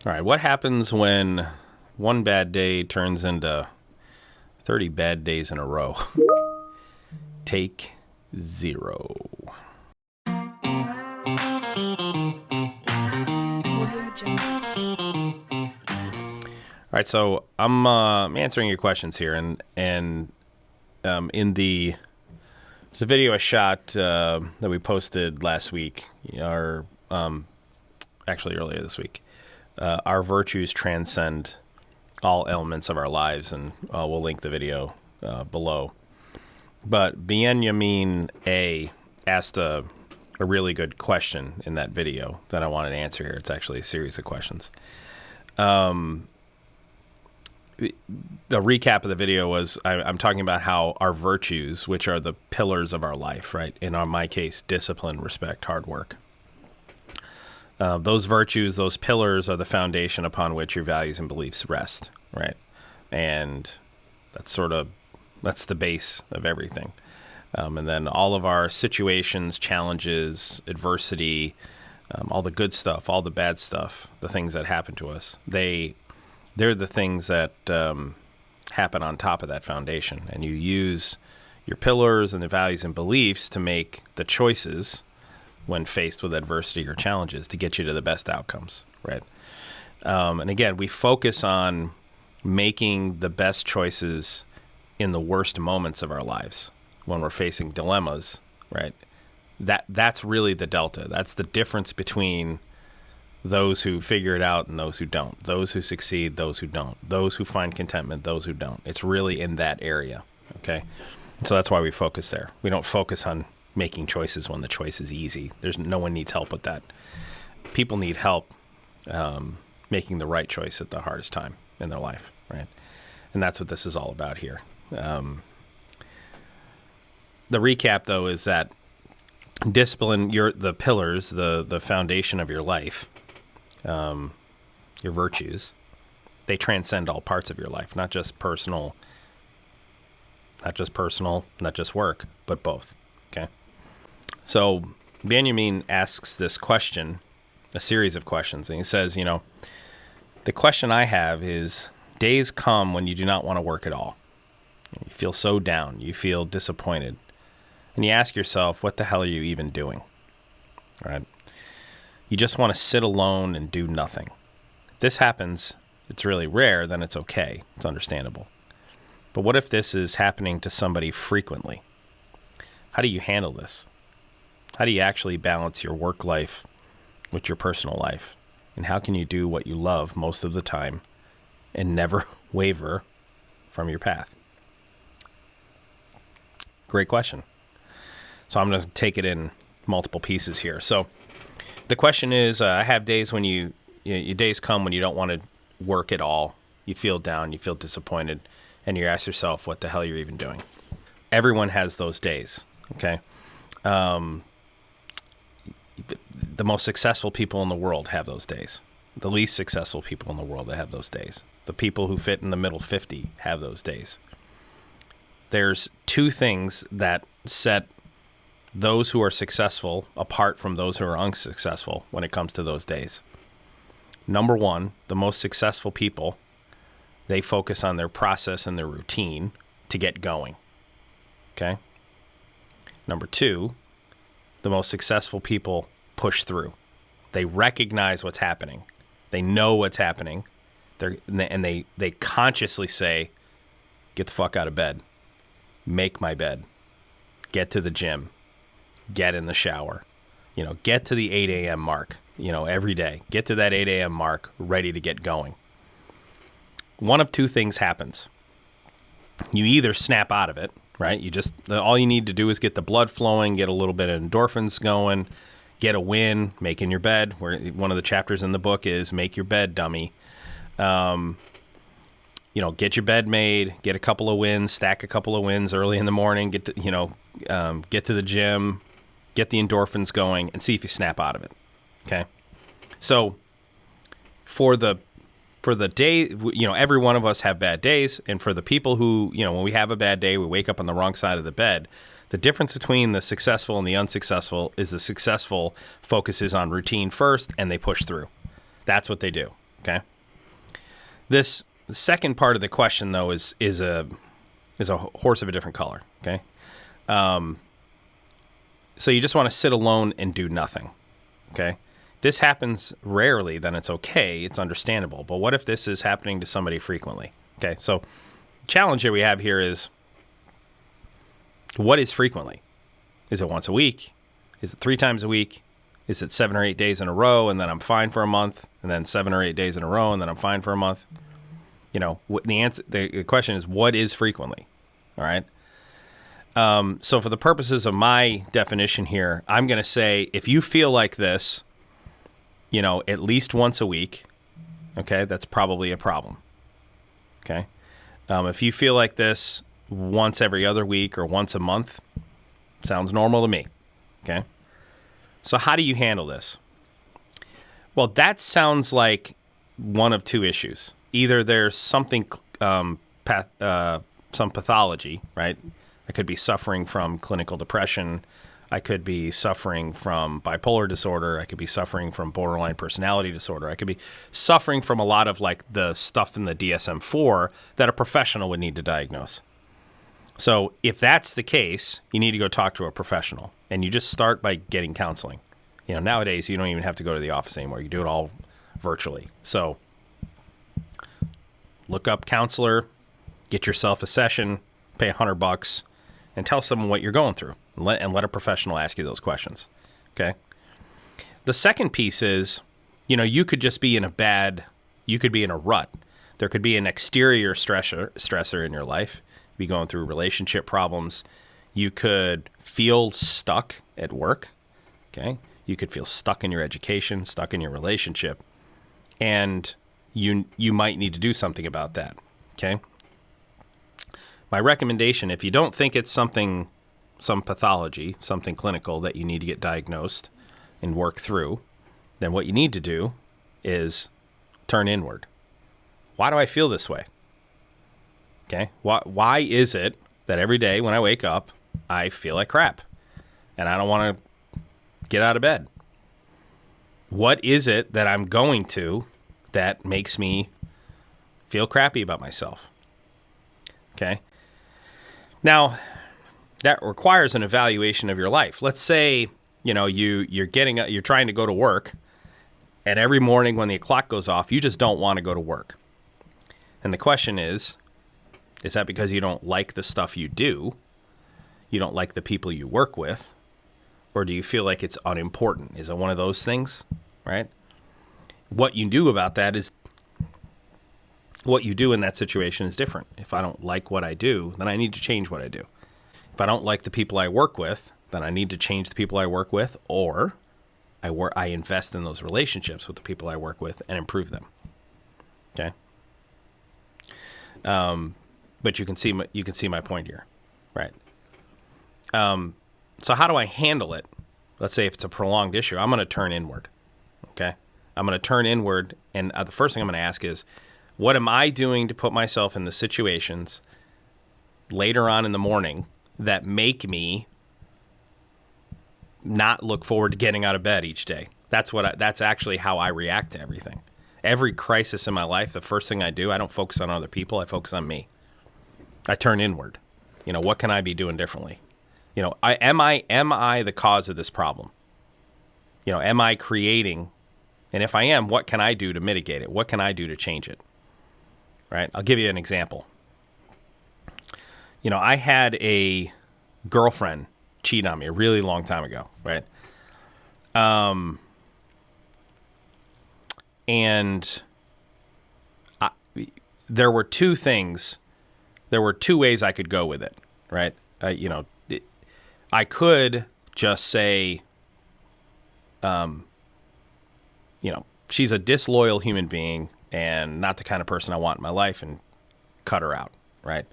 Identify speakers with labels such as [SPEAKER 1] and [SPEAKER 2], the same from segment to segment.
[SPEAKER 1] All right, what happens when one bad day turns into 30 bad days in a row? Take 0. All right, so I'm answering your questions here, and in there's a video I shot that we posted last week, or actually earlier this week. Our virtues transcend all elements of our lives, and we'll link the video below. But Binyameen asked a really good question in that video that I wanted to answer here. It's actually a series of questions. The recap of the video was I'm talking about how our virtues, which are the pillars of our life, right? In my case, discipline, respect, hard work. Those virtues, those pillars are the foundation upon which your values and beliefs rest, right? And that's the base of everything. And then all of our situations, challenges, adversity, all the good stuff, all the bad stuff, the things that happen to us, they're the things that happen on top of that foundation. And you use your pillars and the values and beliefs to make the choices when faced with adversity or challenges to get you to the best outcomes, right? And again, we focus on making the best choices in the worst moments of our lives when we're facing dilemmas, right? That's really the delta. That's the difference between those who figure it out and those who don't, those who succeed, those who don't, those who find contentment, those who don't. It's really in that area, okay? So that's why we focus there. We don't focus on making choices when the choice is easy. No one needs help with that. People need help making the right choice at the hardest time in their life, right? And that's what this is all about here. The recap, though, is that discipline, the pillars, the foundation of your life, your virtues, they transcend all parts of your life, not just personal, not just work, but both. Okay. So Binyameen asks this question, a series of questions, and he says, the question I have is, days come when you do not want to work at all. You feel so down, you feel disappointed, and you ask yourself, what the hell are you even doing? Right? You just want to sit alone and do nothing. If this happens, it's really rare, then it's okay. It's understandable. But what if this is happening to somebody frequently? How do you handle this? How do you actually balance your work life with your personal life? And how can you do what you love most of the time and never waver from your path? Great question. So I'm going to take it in multiple pieces here. So the question is, I have days when your days come when you don't want to work at all. You feel down, you feel disappointed, and you ask yourself what the hell you're even doing. Everyone has those days, okay? The most successful people in the world have those days. The least successful people in the world have those days. The people who fit in the middle 50 have those days. There's two things that set those who are successful apart from those who are unsuccessful when it comes to those days. Number one, the most successful people, they focus on their process and their routine to get going. Okay? Number two, the most successful people push through. They recognize what's happening. They know what's happening. They consciously say, get the fuck out of bed. Make my bed. Get to the gym. Get in the shower. Get to the 8 a.m. mark, every day. Get to that 8 a.m. mark, ready to get going. One of two things happens. You either snap out of it, right? All you need to do is get the blood flowing, get a little bit of endorphins going, get a win, making your bed. Where one of the chapters in the book is make your bed, dummy. Get your bed made, get a couple of wins, stack a couple of wins early in the morning, get to the gym, get the endorphins going, and see if you snap out of it. Okay. So for the day, every one of us have bad days. And for the people who, when we have a bad day, we wake up on the wrong side of the bed. The difference between the successful and the unsuccessful is the successful focuses on routine first and they push through. That's what they do. Okay. This second part of the question, though, is a horse of a different color. Okay. So you just want to sit alone and do nothing. Okay. This happens rarely, then it's okay. It's understandable. But what if this is happening to somebody frequently? Okay. So the challenge that we have here is, what is frequently? Is it once a week? Is it 3 times a week? Is it 7 or 8 days in a row and then I'm fine for a month, and then 7 or 8 days in a row and then I'm fine for a month? The question is, what is frequently? All right. So for the purposes of my definition here, I'm going to say, if you feel like this, at least once a week, okay, that's probably a problem. Okay. If you feel like this once every other week or once a month, sounds normal to me. Okay. So how do you handle this? Well, that sounds like one of 2 issues. Either there's something, some pathology, right? I could be suffering from clinical depression. I could be suffering from bipolar disorder. I could be suffering from borderline personality disorder. I could be suffering from a lot of like the stuff in the DSM-4 that a professional would need to diagnose. So if that's the case, you need to go talk to a professional, and you just start by getting counseling. Nowadays you don't even have to go to the office anymore. You do it all virtually. So look up counselor, get yourself a session, pay $100, and tell someone what you're going through, and let a professional ask you those questions. Okay. The second piece is, you could just be in you could be in a rut. There could be an exterior stressor in your life. Be going through relationship problems. You could feel stuck at work. Okay. You could feel stuck in your education, stuck in your relationship, and you might need to do something about that. Okay. My recommendation, if you don't think it's some pathology, something clinical that you need to get diagnosed and work through, then what you need to do is turn inward. Why do I feel this way? Okay. Why is it that every day when I wake up, I feel like crap and I don't want to get out of bed? What is it that I'm going to that makes me feel crappy about myself? Okay. Now, that requires an evaluation of your life. Let's say, you're trying to go to work, and every morning when the clock goes off, you just don't want to go to work. And the question is that because you don't like the stuff you do? You don't like the people you work with? Or do you feel like it's unimportant? Is it one of those things, right? What you do about that is, what you do in that situation is different. If I don't like what I do, then I need to change what I do. If I don't like the people I work with, then I need to change the people I work with, or I invest in those relationships with the people I work with and improve them. Okay. But you can see my point here, right? So how do I handle it? Let's say if it's a prolonged issue, I'm going to turn inward. Okay. I'm going to turn inward, and the first thing I'm going to ask is, what am I doing to put myself in the situations later on in the morning that make me not look forward to getting out of bed each day? That's actually how I react to everything. Every crisis in my life, the first thing I do, I don't focus on other people. I focus on me. I turn inward. What can I be doing differently? Am I the cause of this problem? Am I creating? And if I am, what can I do to mitigate it? What can I do to change it? Right? I'll give you an example. I had a girlfriend cheat on me a really long time ago, right? And there were 2 things. There were 2 ways I could go with it, right? I could just say, she's a disloyal human being and not the kind of person I want in my life, and cut her out, right?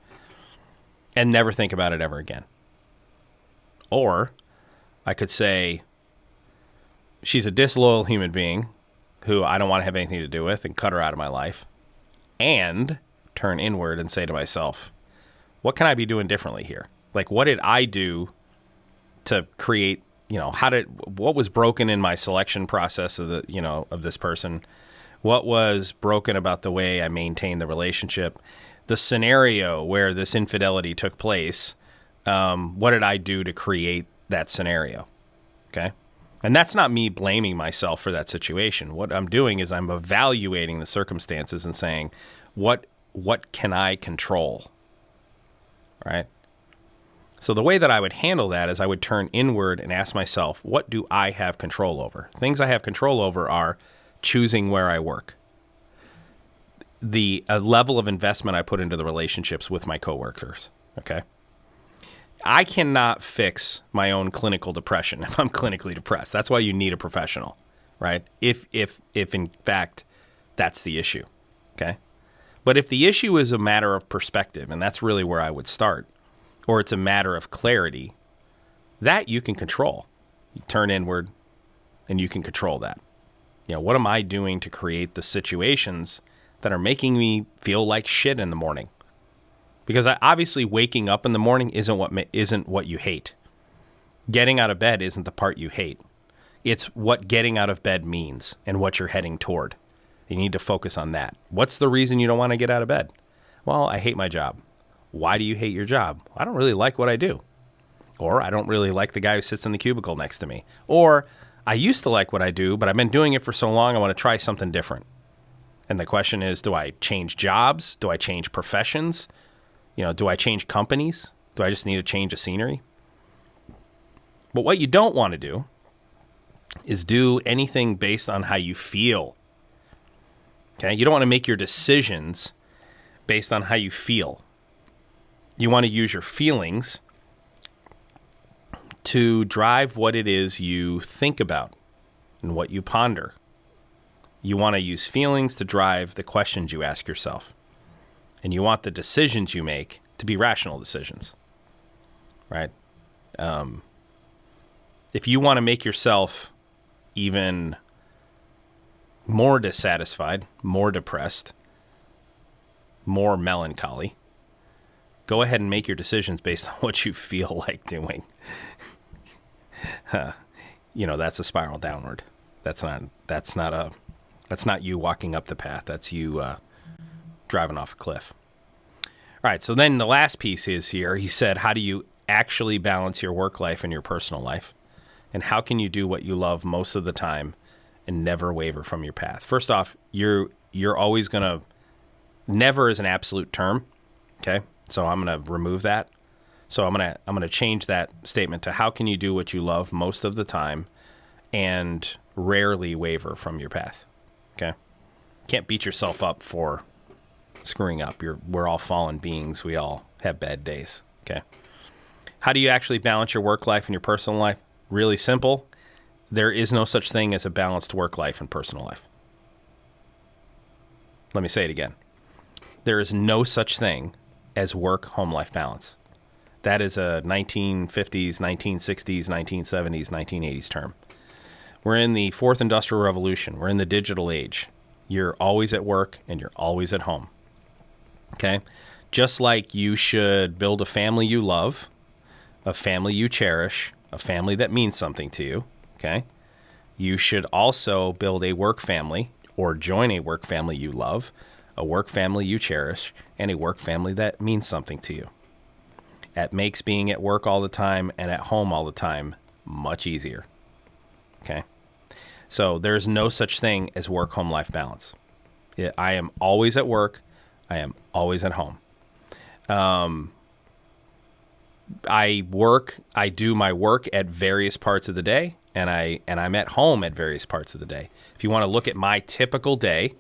[SPEAKER 1] And never think about it ever again. Or I could say, she's a disloyal human being who I don't want to have anything to do with, and cut her out of my life, and turn inward and say to myself, what can I be doing differently here? Like, what did I do to create, what was broken in my selection process of of this person? What was broken about the way I maintained the relationship? The scenario where this infidelity took place, what did I do to create that scenario? Okay. And that's not me blaming myself for that situation. What I'm doing is I'm evaluating the circumstances and saying, what can I control? Right? So the way that I would handle that is I would turn inward and ask myself, what do I have control over? Things I have control over are choosing where I work, the level of investment I put into the relationships with my coworkers. Okay. I cannot fix my own clinical depression if I'm clinically depressed. That's why you need a professional, right? If in fact that's the issue, okay? But if the issue is a matter of perspective, and that's really where I would start, or it's a matter of clarity, that you can control. You turn inward and you can control that. What am I doing to create the situations that are making me feel like shit in the morning? Because obviously waking up in the morning isn't what you hate. Getting out of bed isn't the part you hate. It's what getting out of bed means and what you're heading toward. You need to focus on that. What's the reason you don't want to get out of bed? Well, I hate my job. Why do you hate your job? I don't really like what I do. Or I don't really like the guy who sits in the cubicle next to me. Or I used to like what I do, but I've been doing it for so long, I want to try something different. And the question is, do I change jobs? Do I change professions? Do I change companies? Do I just need a change of scenery? But what you don't want to do is do anything based on how you feel. Okay? You don't want to make your decisions based on how you feel. You want to use your feelings to drive what it is you think about and what you ponder. You want to use feelings to drive the questions you ask yourself. And you want the decisions you make to be rational decisions, right? If you want to make yourself even more dissatisfied, more depressed, more melancholy, go ahead and make your decisions based on what you feel like doing. That's a spiral downward. That's not you walking up the path. That's you driving off a cliff. All right, so then the last piece is here. He said, how do you actually balance your work life and your personal life? And how can you do what you love most of the time and never waver from your path? First off, you're always going to, never is an absolute term, okay? So I'm going to remove that. So I'm going to change that statement to how can you do what you love most of the time and rarely waver from your path, okay? Can't beat yourself up for screwing up. We're all fallen beings. We all have bad days. Okay. How do you actually balance your work life and your personal life? Really simple. There is no such thing as a balanced work life and personal life. Let me say it again. There is no such thing as work-home life balance. That is a 1950s, 1960s, 1970s, 1980s term. We're in the fourth industrial revolution. We're in the digital age. You're always at work and you're always at home. Okay? Just like you should build a family you love, a family you cherish, a family that means something to you, okay? You should also build a work family or join a work family you love, a work family you cherish, and a work family that means something to you. That makes being at work all the time and at home all the time much easier, okay? So there's no such thing as work-home life balance. I am always at work. I am always at home. I do my work at various parts of the day, and I'm at home at various parts of the day. If you want to look at my typical day,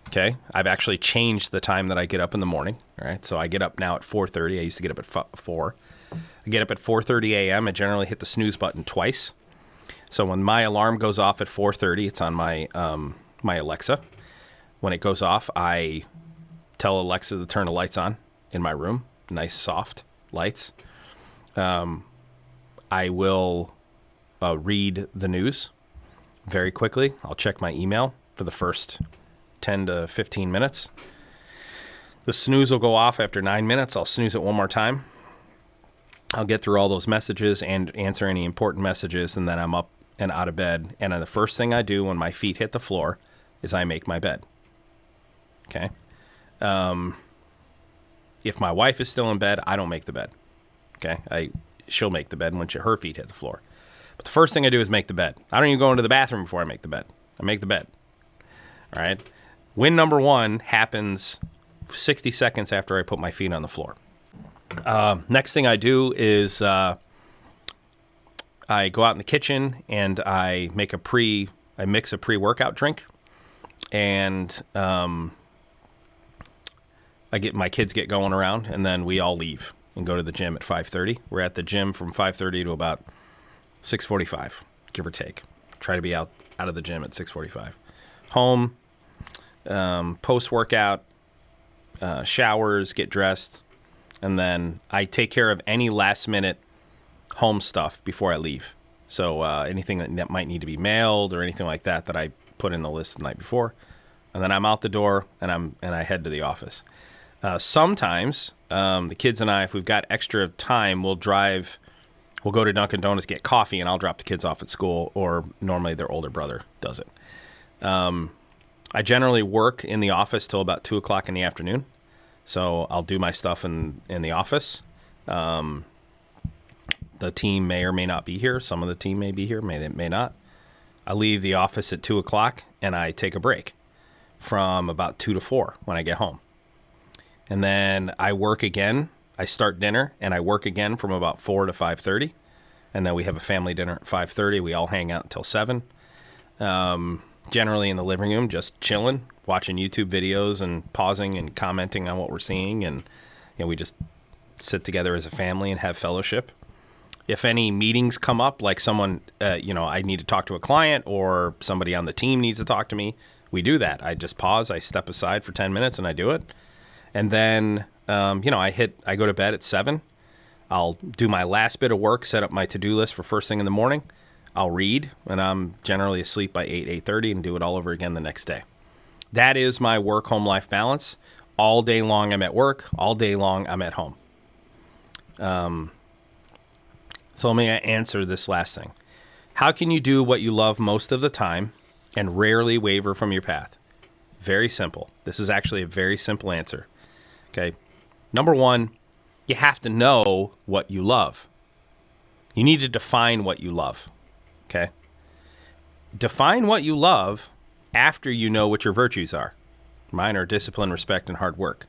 [SPEAKER 1] okay, I've actually changed the time that I get up in the morning. All right, so I get up now at 4:30. I used to get up at 4. I get up at 4:30 a.m. I generally hit the snooze button twice. So when my alarm goes off at 4:30, it's on my my Alexa. When it goes off, I tell Alexa to turn the lights on in my room. Nice, soft lights. I will read the news very quickly. I'll check my email for the first 10 to 15 minutes. The snooze will go off after 9 minutes. I'll snooze it one more time. I'll get through all those messages and answer any important messages, and then I'm up and out of bed. And the first thing I do when my feet hit the floor is I make my bed. Okay. If my wife is still in bed, I don't make the bed. Okay. She'll make the bed when her feet hit the floor. But the first thing I do is make the bed. I don't even go into the bathroom before I make the bed. I make the bed. All right. Win number one happens 60 seconds after I put my feet on the floor. Next thing I do is I go out in the kitchen and I mix a pre-workout drink, and my kids get going around, and then we all leave and go to the gym at 5:30. We're at the gym from 5:30 to about 6:45, give or take. Try to be out of the gym at 6:45. Home, post-workout, showers, get dressed, and then I take care of any last-minute home stuff before I leave. So anything that might need to be mailed or anything like that I put in the list the night before, and then I'm out the door and I head to the office. Sometimes the kids and I, if we've got extra time, we'll go to Dunkin' Donuts, get coffee, and I'll drop the kids off at school, or normally their older brother does it. I generally work in the office till about 2 o'clock in the afternoon. So I'll do my stuff in the office. The team may or may not be here. Some of the team may be here, may not. I leave the office at 2 o'clock and I take a break from about 2 to 4 when I get home. And then I work again. I start dinner and I work again from about 4 to 5:30. And then we have a family dinner at 5:30. We all hang out until 7. Generally in the living room, just chilling, watching YouTube videos and pausing and commenting on what we're seeing. And we just sit together as a family and have fellowship. If any meetings come up, like someone, I need to talk to a client or somebody on the team needs to talk to me, we do that. I just pause, I step aside for 10 minutes and I do it. And then, I go to bed at 7. I'll do my last bit of work, set up my to-do list for first thing in the morning. I'll read, and I'm generally asleep by 8:30 and do it all over again the next day. That is my work-home life balance. All day long I'm at work. All day long I'm at home. So let me answer this last thing. How can you do what you love most of the time and rarely waver from your path? Very simple. This is actually a very simple answer. Okay. Number one, you have to know what you love. You need to define what you love. Okay. Define what you love after you know what your virtues are. Mine are discipline, respect, and hard work.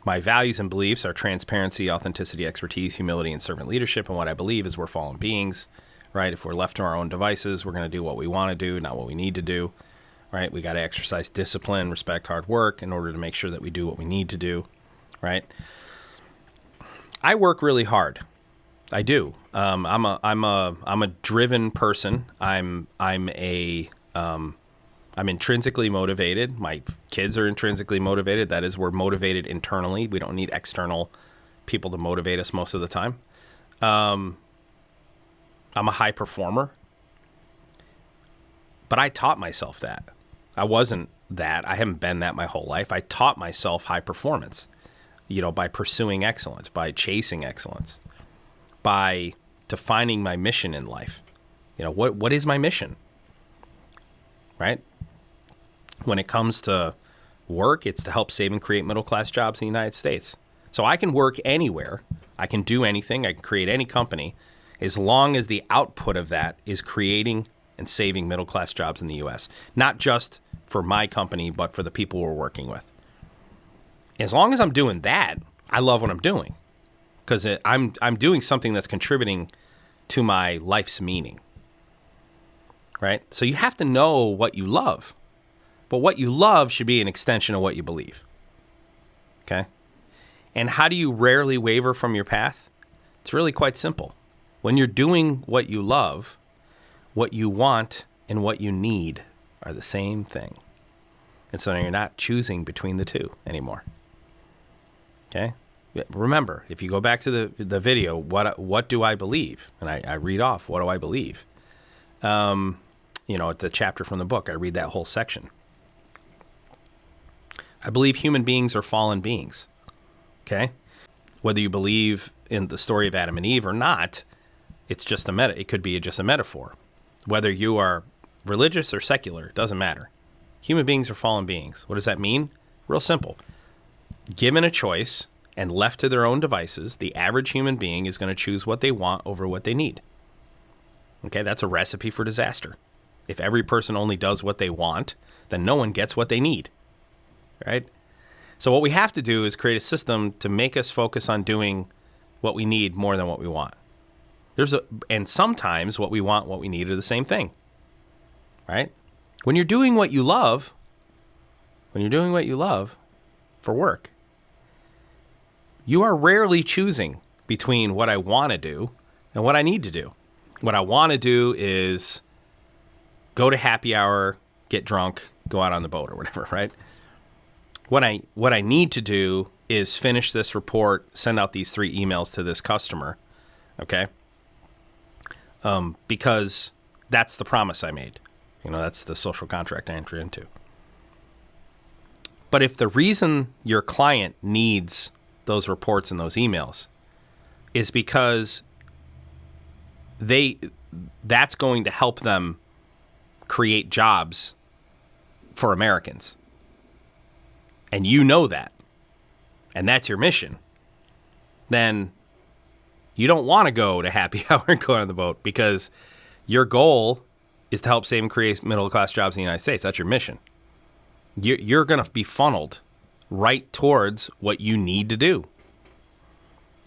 [SPEAKER 1] My values and beliefs are transparency, authenticity, expertise, humility, and servant leadership. And what I believe is we're fallen beings, right? If we're left to our own devices, we're going to do what we want to do, not what we need to do, right? We got to exercise discipline, respect, hard work in order to make sure that we do what we need to do, right? I work really hard. I do. I'm a driven person. I'm intrinsically motivated. My kids are intrinsically motivated. That is, we're motivated internally. We don't need external people to motivate us most of the time. I'm a high performer. But I taught myself that. I wasn't that. I haven't been that my whole life. I taught myself high performance, by pursuing excellence, by chasing excellence, by defining my mission in life. What is my mission? Right? When it comes to work, it's to help save and create middle-class jobs in the United States. So I can work anywhere. I can do anything. I can create any company as long as the output of that is creating and saving middle-class jobs in the U.S. Not just for my company, but for the people we're working with. As long as I'm doing that, I love what I'm doing because I'm doing something that's contributing to my life's meaning. Right? So you have to know what you love. But what you love should be an extension of what you believe. Okay? And how do you rarely waver from your path? It's really quite simple. When you're doing what you love, what you want and what you need are the same thing. And so you're not choosing between the two anymore. Okay? Remember, if you go back to the video, what do I believe? And I read off, what do I believe? At the chapter from the book, I read that whole section. I believe human beings are fallen beings. Okay? Whether you believe in the story of Adam and Eve or not, it's just it could be just a metaphor. Whether you are religious or secular, it doesn't matter. Human beings are fallen beings. What does that mean? Real simple. Given a choice and left to their own devices, the average human being is going to choose what they want over what they need. Okay, that's a recipe for disaster. If every person only does what they want, then no one gets what they need, right? So what we have to do is create a system to make us focus on doing what we need more than what we want. And sometimes what we want, what we need are the same thing, right? When you're doing what you love for work, you are rarely choosing between what I want to do and what I need to do. What I want to do is go to happy hour, get drunk, go out on the boat or whatever, right? What I need to do is finish this report, send out these 3 emails to this customer, okay? Because that's the promise I made. That's the social contract I entered into. But if the reason your client needs those reports and those emails is because that's going to help them create jobs for Americans, and you know that, and that's your mission, then you don't want to go to happy hour and go on the boat, because your goal is to help save and create middle-class jobs in the United States. That's your mission. You're going to be funneled right towards what you need to do.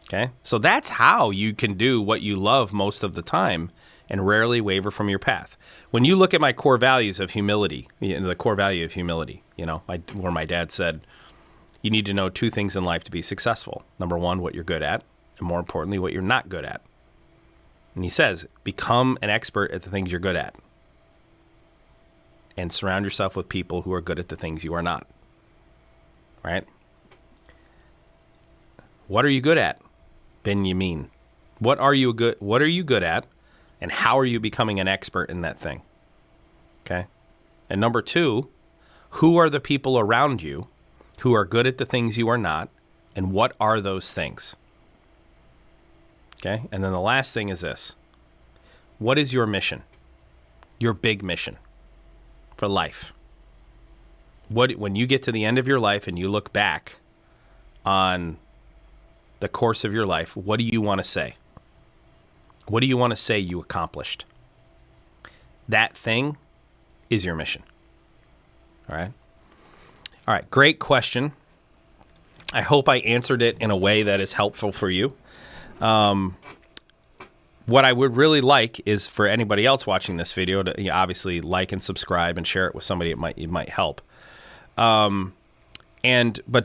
[SPEAKER 1] Okay? So that's how you can do what you love most of the time and rarely waver from your path. When you look at my core values of humility, the core value of humility, where my dad said, you need to know 2 things in life to be successful. Number 1, what you're good at, and more importantly, what you're not good at. And he says, become an expert at the things you're good at, and surround yourself with people who are good at the things you are not. Right? What are you good at, Binyameen? What are you good at, and how are you becoming an expert in that thing? Okay? And number 2, who are the people around you who are good at the things you are not, and what are those things? Okay? And then the last thing is this. What is your mission? Your big mission for life? When you get to the end of your life and you look back on the course of your life, what do you want to say? What do you want to say you accomplished? That thing is your mission. All right? All right, great question. I hope I answered it in a way that is helpful for you. What I would really like is for anybody else watching this video to obviously like and subscribe and share it with somebody it might help. But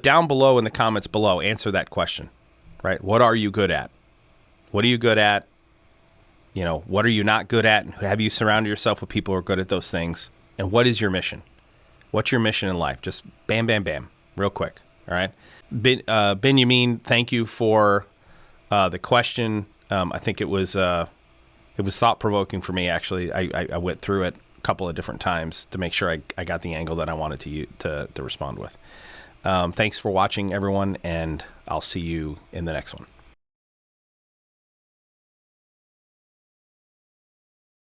[SPEAKER 1] down below in the comments below, answer that question, right? What are you good at? What are you good at? What are you not good at? Have you surrounded yourself with people who are good at those things? And what is your mission? What's your mission in life? Just bam, bam, bam, real quick. All right. Binyameen, thank you for the question. I think it was thought-provoking for me, actually. I went through it a couple of different times to make sure I got the angle that I wanted to respond with. Thanks for watching, everyone, and I'll see you in the next one.